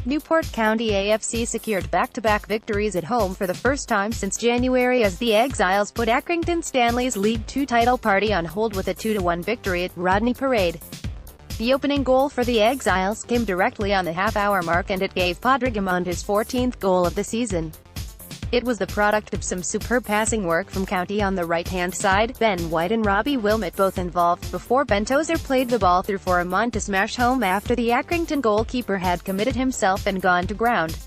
Newport County AFC secured back-to-back victories at home for the first time since January as the Exiles put Accrington Stanley's League Two title party on hold with a 2-1 victory at Rodney Parade. The opening goal for the Exiles came directly on the half-hour mark and it gave Padraig Amond his 14th goal of the season. It was the product of some superb passing work from County on the right-hand side. Ben White and Robbie Willmott both involved before Ben Tozer played the ball through for Amond to smash home after the Accrington goalkeeper had committed himself and gone to ground.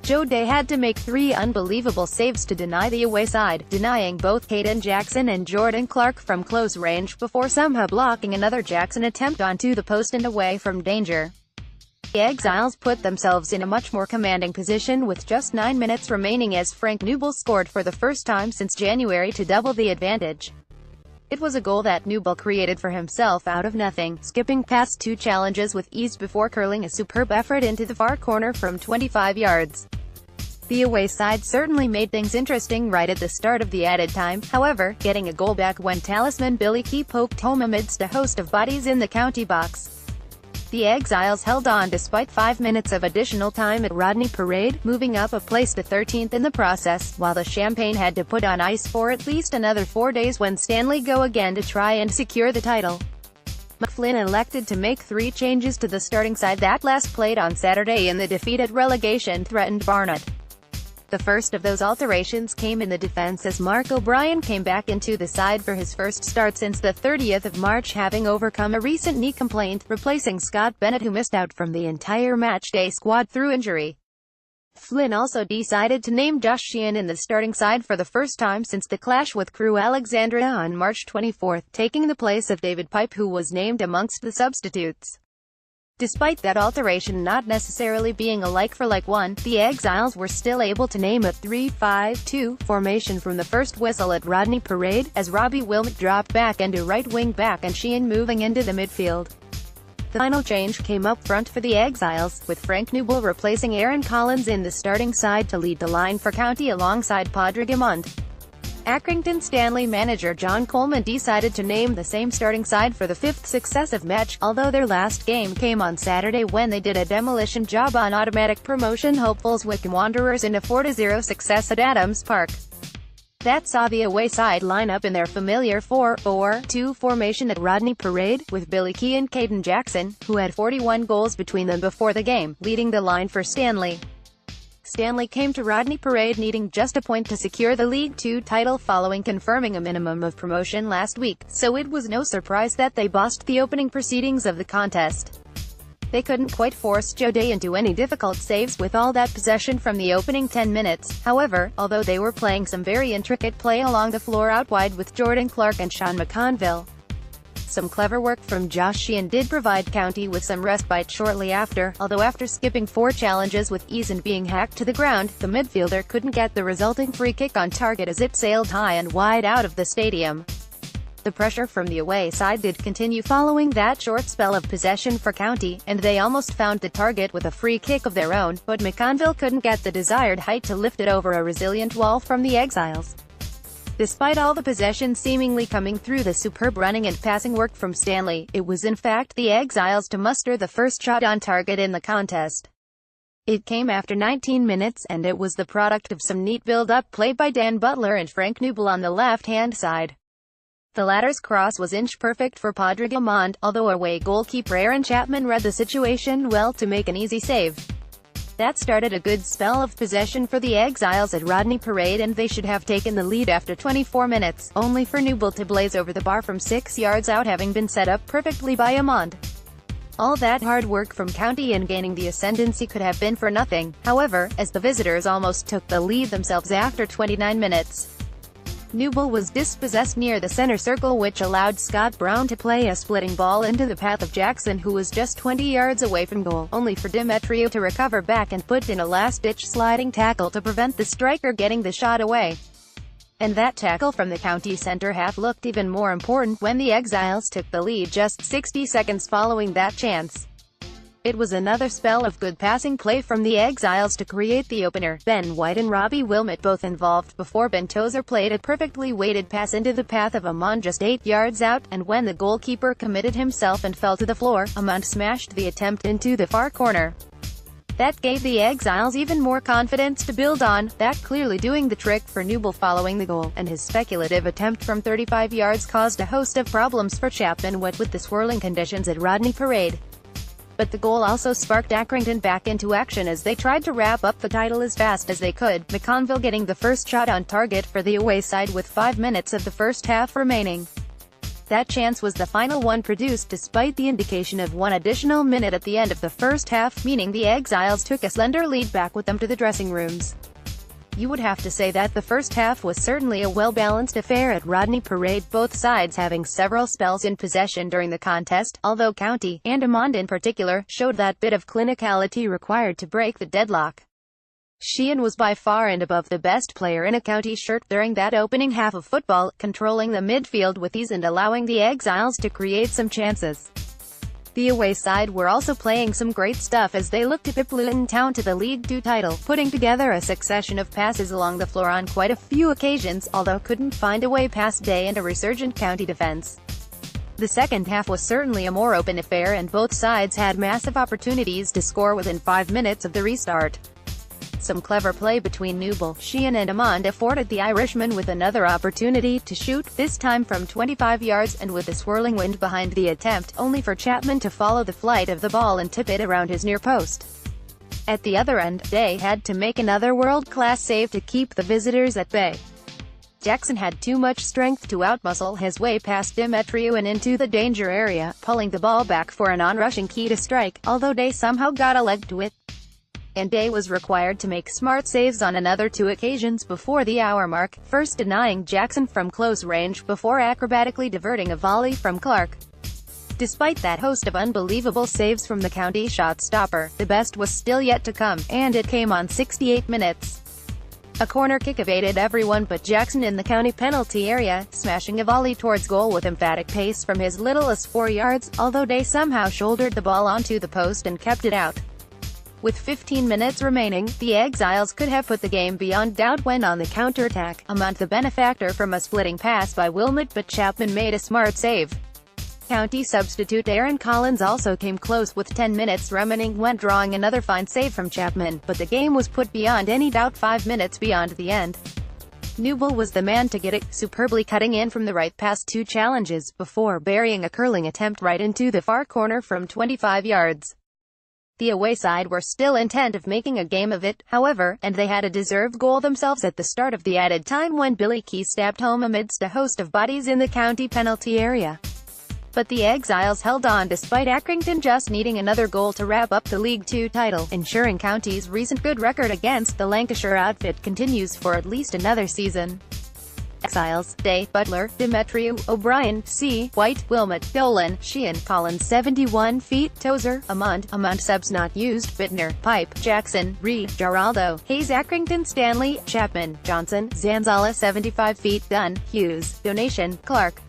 Joe Day had to make 3 unbelievable saves to deny the away side, denying both Caden Jackson and Jordan Clark from close range before somehow blocking another Jackson attempt onto the post and away from danger. The Exiles put themselves in a much more commanding position with just 9 minutes remaining as Frank Newble scored for the first time since January to double the advantage. It was a goal that Newble created for himself out of nothing, skipping past 2 challenges with ease before curling a superb effort into the far corner from 25 yards. The away side certainly made things interesting right at the start of the added time, however, getting a goal back when talisman Billy Key poked home amidst a host of bodies in the County box. The Exiles held on despite 5 minutes of additional time at Rodney Parade, moving up a place to 13th in the process, while the Champagne had to put on ice for at least another 4 days when Stanley go again to try and secure the title. McFlynn elected to make 3 changes to the starting side that last played on Saturday in the defeated relegation-threatened Barnet. The first of those alterations came in the defense as Mark O'Brien came back into the side for his first start since the 30th of March, having overcome a recent knee complaint, replacing Scott Bennett who missed out from the entire matchday squad through injury. Flynn also decided to name Josh Sheehan in the starting side for the first time since the clash with Crewe Alexandria on March 24, taking the place of David Pipe who was named amongst the substitutes. Despite that alteration not necessarily being a like-for-like one, the Exiles were still able to name a 3-5-2 formation from the first whistle at Rodney Parade, as Robbie Willmott dropped back into right wing back and Sheehan moving into the midfield. The final change came up front for the Exiles, with Frank Newble replacing Aaron Collins in the starting side to lead the line for County alongside Padraig Amond. Accrington Stanley manager John Coleman decided to name the same starting side for the 5th successive match, although their last game came on Saturday when they did a demolition job on automatic promotion hopefuls Wycombe Wanderers in a 4-0 success at Adams Park. That saw the away side line up in their familiar 4-4-2 formation at Rodney Parade, with Billy Key and Caden Jackson, who had 41 goals between them before the game, leading the line for Stanley. Stanley came to Rodney Parade needing just a point to secure the League Two title following confirming a minimum of promotion last week, so it was no surprise that they bossed the opening proceedings of the contest. They couldn't quite force Joe Day into any difficult saves with all that possession from the opening 10 minutes, however, although they were playing some very intricate play along the floor out wide with Jordan Clark and Sean McConville. Some clever work from Josh Sheehan did provide County with some respite shortly after, although after skipping 4 challenges with ease and being hacked to the ground, the midfielder couldn't get the resulting free kick on target as it sailed high and wide out of the stadium. The pressure from the away side did continue following that short spell of possession for County, and they almost found the target with a free kick of their own, but McConville couldn't get the desired height to lift it over a resilient wall from the Exiles. Despite all the possession seemingly coming through the superb running and passing work from Stanley, it was in fact the Exiles to muster the first shot on target in the contest. It came after 19 minutes, and it was the product of some neat build-up play by Dan Butler and Frank Newble on the left-hand side. The latter's cross was inch-perfect for Padraig Amond, although away goalkeeper Aaron Chapman read the situation well to make an easy save. That started a good spell of possession for the Exiles at Rodney Parade, and they should have taken the lead after 24 minutes, only for Newble to blaze over the bar from 6 yards out, having been set up perfectly by Amond. All that hard work from County in gaining the ascendancy could have been for nothing, however, as the visitors almost took the lead themselves after 29 minutes. Newble was dispossessed near the center circle, which allowed Scott Brown to play a splitting ball into the path of Jackson, who was just 20 yards away from goal, only for Demetrio to recover back and put in a last-ditch sliding tackle to prevent the striker getting the shot away. And that tackle from the County centre half looked even more important when the Exiles took the lead just 60 seconds following that chance. It was another spell of good passing play from the Exiles to create the opener. Ben White and Robbie Willmott both involved before Ben Tozer played a perfectly weighted pass into the path of Amond just 8 yards out, and when the goalkeeper committed himself and fell to the floor, Amond smashed the attempt into the far corner. That gave the Exiles even more confidence to build on, that clearly doing the trick for Newell following the goal, and his speculative attempt from 35 yards caused a host of problems for Chapman what with the swirling conditions at Rodney Parade. But the goal also sparked Accrington back into action as they tried to wrap up the title as fast as they could, McConville getting the first shot on target for the away side with 5 minutes of the first half remaining. That chance was the final one produced despite the indication of one additional minute at the end of the first half, meaning the Exiles took a slender lead back with them to the dressing rooms. You would have to say that the first half was certainly a well-balanced affair at Rodney Parade, both sides having several spells in possession during the contest, although County, and Amond in particular, showed that bit of clinicality required to break the deadlock. Sheehan was by far and above the best player in a County shirt during that opening half of football, controlling the midfield with ease and allowing the Exiles to create some chances. The away side were also playing some great stuff as they looked to pip Luton Town to the League Two title, putting together a succession of passes along the floor on quite a few occasions, although couldn't find a way past Day and a resurgent County defence. The second half was certainly a more open affair and both sides had massive opportunities to score within 5 minutes of the restart. Some clever play between Newell, Sheehan and Amond afforded the Irishman with another opportunity to shoot, this time from 25 yards and with a swirling wind behind the attempt, only for Chapman to follow the flight of the ball and tip it around his near post. At the other end, Day had to make another world-class save to keep the visitors at bay. Jackson had too much strength to outmuscle his way past Demetriou and into the danger area, pulling the ball back for an on-rushing key to strike, although Day somehow got a leg to it. And Day was required to make smart saves on another 2 occasions before the hour mark, first denying Jackson from close range before acrobatically diverting a volley from Clark. Despite that host of unbelievable saves from the County shot stopper, the best was still yet to come, and it came on 68 minutes. A corner kick evaded everyone but Jackson in the County penalty area, smashing a volley towards goal with emphatic pace from as little as 4 yards, although Day somehow shouldered the ball onto the post and kept it out. With 15 minutes remaining, the Exiles could have put the game beyond doubt when on the counter-attack, Amond the benefactor from a splitting pass by Willmott, but Chapman made a smart save. County substitute Aaron Collins also came close with 10 minutes remaining when drawing another fine save from Chapman, but the game was put beyond any doubt 5 minutes beyond the end. Newell was the man to get it, superbly cutting in from the right past 2 challenges, before burying a curling attempt right into the far corner from 25 yards. The away side were still intent of making a game of it, however, and they had a deserved goal themselves at the start of the added time when Billy Key stabbed home amidst a host of bodies in the County penalty area. But the Exiles held on despite Accrington just needing another goal to wrap up the League Two title, ensuring County's recent good record against the Lancashire outfit continues for at least another season. Exiles: Day, Butler, Demetriou, O'Brien, C, White, Willmott, Dolan, Sheehan, Collins 71 feet, Tozer, Amond subs not used, Bittner, Pipe, Jackson, Reed, Geraldo, Hayes, Accrington Stanley, Chapman, Johnson, Zanzala 75 feet, Dunn, Hughes, Donation, Clark,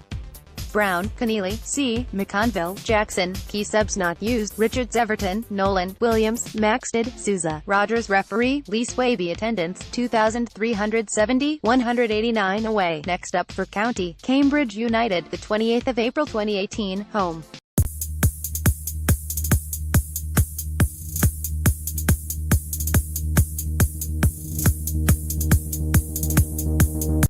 Brown, Keneally, C, McConville, Jackson, key subs not used, Richards, Everton, Nolan, Williams, Maxted, Souza, Rogers. Referee, Lee Swaby. Attendance, 2,370, 189 away. Next up for County, Cambridge United, the 28th of April 2018, home.